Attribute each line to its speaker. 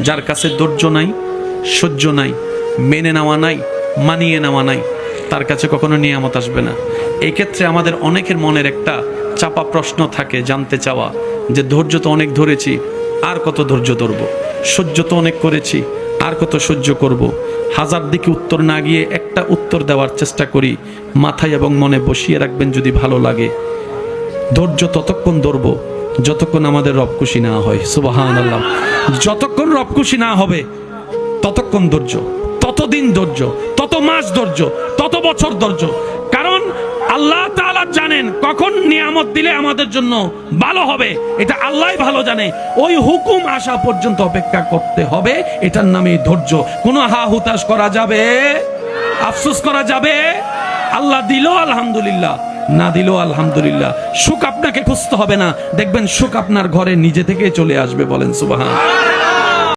Speaker 1: যার কাছে ধৈর্য নাই, সহ্য নাই, মেনে নেওয়া নাই, মানিয়ে নেওয়া নাই, তার কাছে কখনো নিয়ামত আসবে না। এই ক্ষেত্রে আমাদের অনেকের মনের একটা চাপা প্রশ্ন থাকে, জানতে চাওয়া যে ধৈর্য তো অনেক ধরেছি, আর কত ধৈর্য ধরবো, সহ্য তো অনেক করেছি, আর কত সহ্য করব। হাজার দিকে উত্তর না গিয়ে একটা উত্তর দেওয়ার চেষ্টা করি, মাথায় এবং মনে বসিয়ে রাখবেন যদি ভালো লাগে। ধৈর্য ততক্ষণ ধরবো যতক্ষণ আমাদের রব খুশি না হয়। সুবহানাল্লাহ। যতক্ষণ রব খুশি না হবে ততক্ষণ ধৈর্য, ততদিন ধৈর্য, তত মাস ধৈর্য, তত বছর ধৈর্য। কারণ আল্লাহ তাআলা জানেন কখন নিয়ামত দিলে আমাদের জন্য ভালো হবে, এটা আল্লাহই ভালো জানে। ওই হুকুম আসা পর্যন্ত অপেক্ষা করতে হবে, এটার নামই ধৈর্য। কোনো হা হুতাশ করা যাবে, আফসোস করা যাবে? আল্লাহ দিল আলহামদুলিল্লাহ, না দিল আলহামদুলিল্লাহ। সুখ আপনাকে খুঁজতে হবে না, দেখবেন সুখ আপনার ঘরে নিজে থেকেই চলে আসবে। বলেন সুবহান।